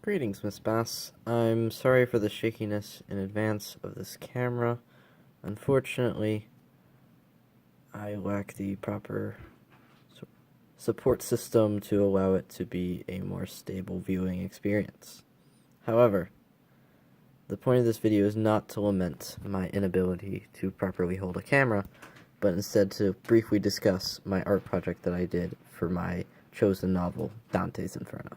Greetings, Miss Bass. I'm sorry for the shakiness in advance of this camera. Unfortunately, I lack the proper support system to allow it to be a more stable viewing experience. However, the point of this video is not to lament my inability to properly hold a camera, but instead to briefly discuss my art project that I did for my chosen novel, Dante's Inferno.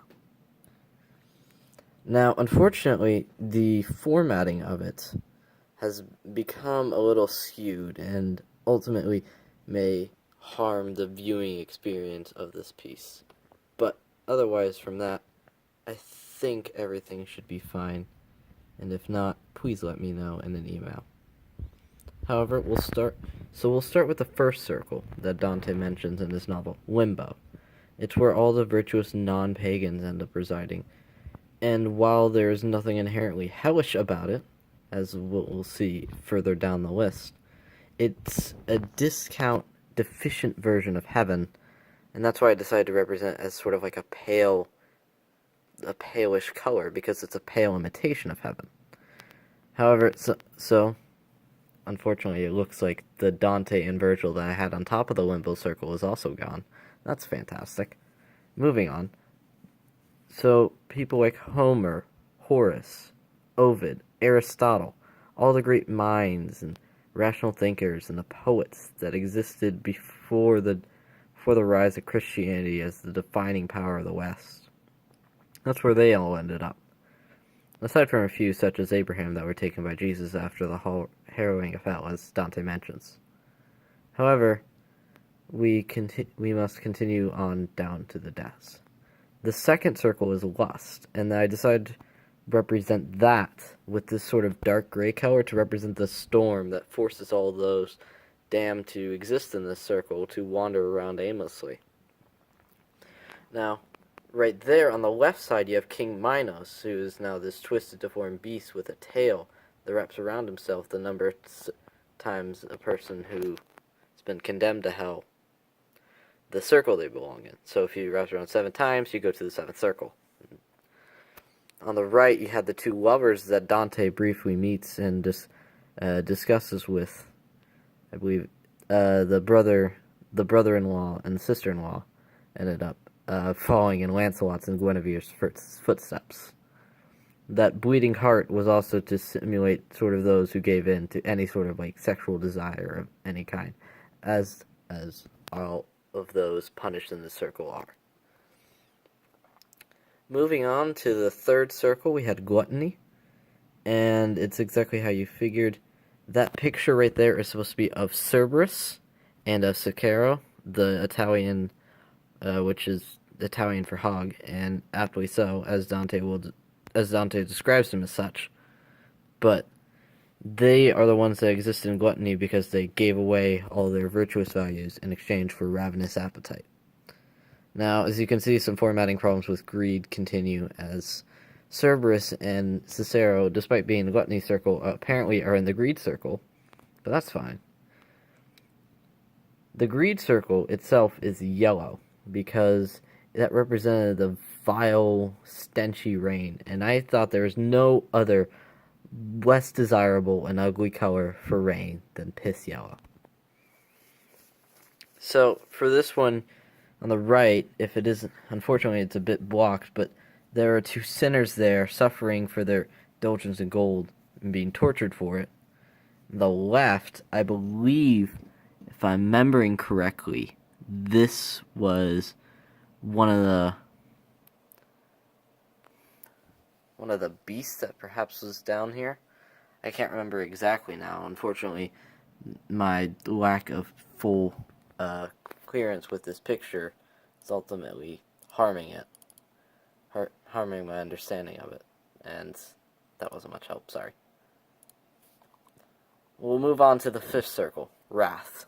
Now, unfortunately, the formatting of it has become a little skewed and ultimately may harm the viewing experience of this piece. But otherwise from that, I think everything should be fine. And if not, please let me know in an email. However, we'll start with the first circle that Dante mentions in his novel, Limbo. It's where all the virtuous non-pagans end up residing. And while there is nothing inherently hellish about it, as we'll see further down the list, it's a discount deficient version of heaven, and that's why I decided to represent it as sort of like a palish color, because it's a pale imitation of heaven. However, so unfortunately, it looks like the Dante and Virgil that I had on top of the limbo circle is also gone. That's fantastic. Moving on. So, people like Homer, Horace, Ovid, Aristotle, all the great minds and rational thinkers and the poets that existed before the rise of Christianity as the defining power of the West. That's where they all ended up. Aside from a few, such as Abraham, that were taken by Jesus after the harrowing of hell, as Dante mentions. However, we must continue on down to the deaths. The second circle is lust, and I decided to represent that with this sort of dark gray color to represent the storm that forces all those damned to exist in this circle to wander around aimlessly. Now, right there on the left side, you have King Minos, who is now this twisted, deformed beast with a tail that wraps around himself the number of times a person who's been condemned to hell, the circle they belong in. So if you wrap around 7 times, you go to the 7th circle. On the right, you have the two lovers that Dante briefly meets and discusses with, I believe, the brother-in-law and the sister-in-law ended up following in Lancelot's and Guinevere's footsteps. That bleeding heart was also to simulate sort of those who gave in to any sort of like sexual desire of any kind, as all of those punished in the circle are. Moving on to the third circle, we had gluttony, and it's exactly how you figured. That picture right there is supposed to be of Cerberus and of Cicero, the Italian, which is Italian for hog, and aptly so, as Dante describes him as such. But they are the ones that exist in gluttony because they gave away all their virtuous values in exchange for ravenous appetite. Now, as you can see, some formatting problems with greed continue, as Cerberus and Cicero, despite being in the gluttony circle, apparently are in the greed circle, but that's fine. The greed circle itself is yellow because that represented the vile, stenchy rain, and I thought there was no other less desirable and ugly color for rain than piss yellow. So, for this one, on the right, if it isn't, unfortunately it's a bit blocked, but there are 2 sinners there suffering for their indulgence in gold and being tortured for it. On the left, I believe, if I'm remembering correctly, this was one of the beasts that perhaps was down here. I can't remember exactly now. Unfortunately, my lack of full clearance with this picture is ultimately harming my understanding of it, and that wasn't much help, sorry. We'll move on to the 5th circle, wrath.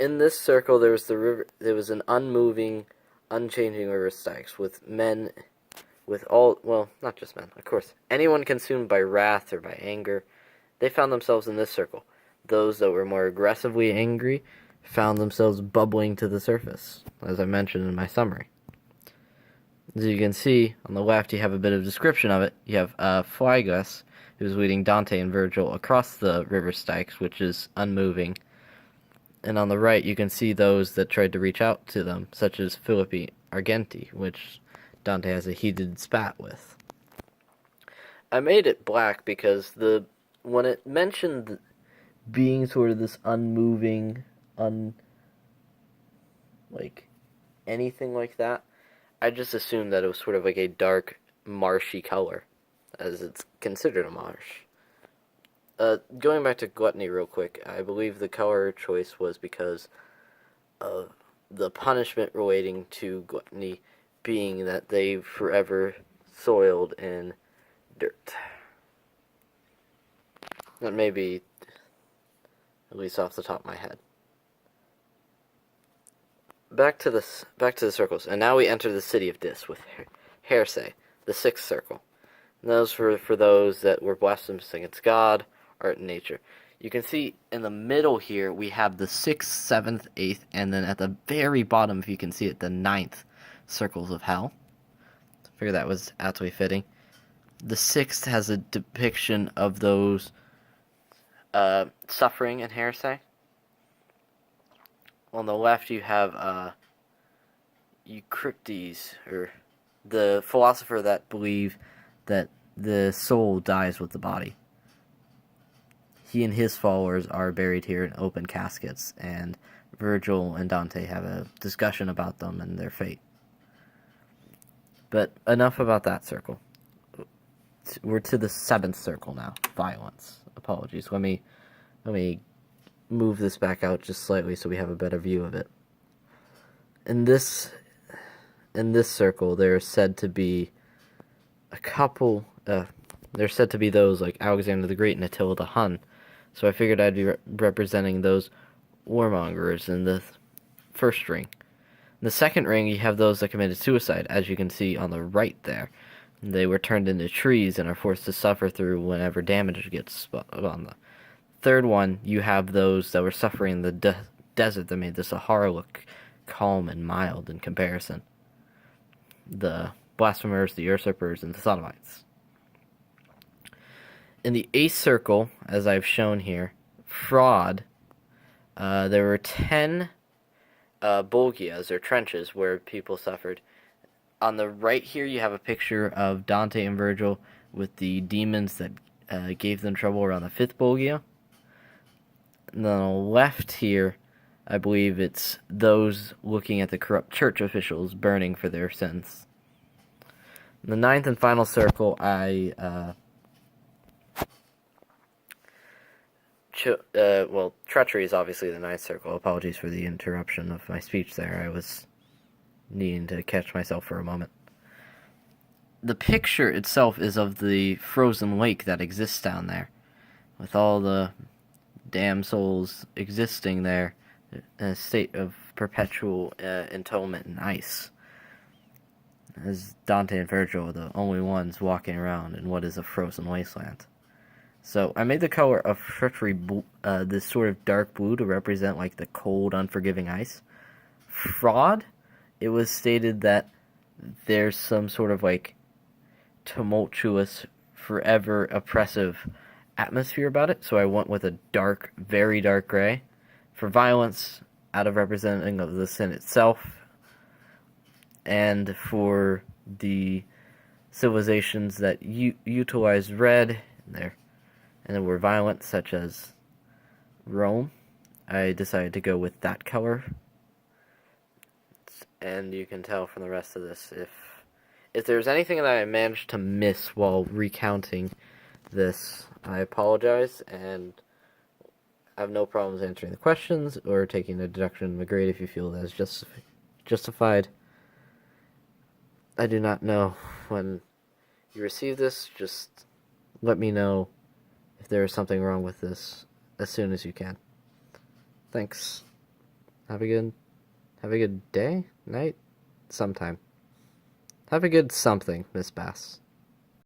In this circle, there was an unmoving, unchanging river Styx with men, not just men, of course. Anyone consumed by wrath or by anger, they found themselves in this circle. Those that were more aggressively angry found themselves bubbling to the surface, as I mentioned in my summary. As you can see, on the left you have a bit of description of it. You have Phlygus, who's leading Dante and Virgil across the river Styx, which is unmoving. And on the right you can see those that tried to reach out to them, such as Philippi Argenti, which Dante has a heated spat with. I made it black because when it mentioned being sort of this unmoving, like anything like that, I just assumed that it was sort of like a dark, marshy color, as it's considered a marsh. Going back to gluttony real quick, I believe the color choice was because of the punishment relating to gluttony being that they forever soiled in dirt. That may be, at least off the top of my head. Back to the circles, and now we enter the city of Dis with Hersey, the sixth circle. And those for those that were blasphemous against God, art, and nature. You can see in the middle here we have the 6th, 7th, 8th, and then at the very bottom, if you can see it, the 9th circles of hell. I figured that was absolutely fitting. The 6th has a depiction of those suffering in heresy. On the left you have Eucriptes, or the philosopher that believed that the soul dies with the body. He and his followers are buried here in open caskets, and Virgil and Dante have a discussion about them and their fate. But enough about that circle. We're to the 7th circle now, violence. Apologies. Let me move this back out just slightly so we have a better view of it. In this circle, there are said to be a couple. There's said to be those like Alexander the Great and Attila the Hun. So I figured I'd be representing those warmongers in the first ring. In the second ring, you have those that committed suicide, as you can see on the right there. They were turned into trees and are forced to suffer through whenever damage gets on them. Third one, you have those that were suffering in the desert that made the Sahara look calm and mild in comparison. The blasphemers, the usurpers, and the sodomites. In the 8th circle, as I've shown here, fraud, there were 10 bolgias, or trenches, where people suffered. On the right here, you have a picture of Dante and Virgil with the demons that gave them trouble around the 5th bolgia. And then on the left here, I believe it's those looking at the corrupt church officials burning for their sins. In the 9th and final circle, treachery is obviously the 9th circle. Apologies for the interruption of my speech there. I was needing to catch myself for a moment. The picture itself is of the frozen lake that exists down there, with all the damned souls existing there in a state of perpetual entombment in ice, as Dante and Virgil are the only ones walking around in what is a frozen wasteland. So I made the color of treachery this sort of dark blue to represent like the cold, unforgiving ice. Fraud, it was stated that there's some sort of like tumultuous, forever oppressive atmosphere about it, so I went with a dark, very dark gray. For violence, out of representing of the sin itself, and for the civilizations that utilize red there, and were violent, such as Rome, I decided to go with that color. And you can tell from the rest of this, if there's anything that I managed to miss while recounting this, I apologize, and I have no problems answering the questions or taking a deduction in the grade if you feel that is justified. I do not know when you receive this. Just let me know if there is something wrong with this as soon as you can. Thanks. Have a good day, night, sometime. Have a good something, Miss Bass.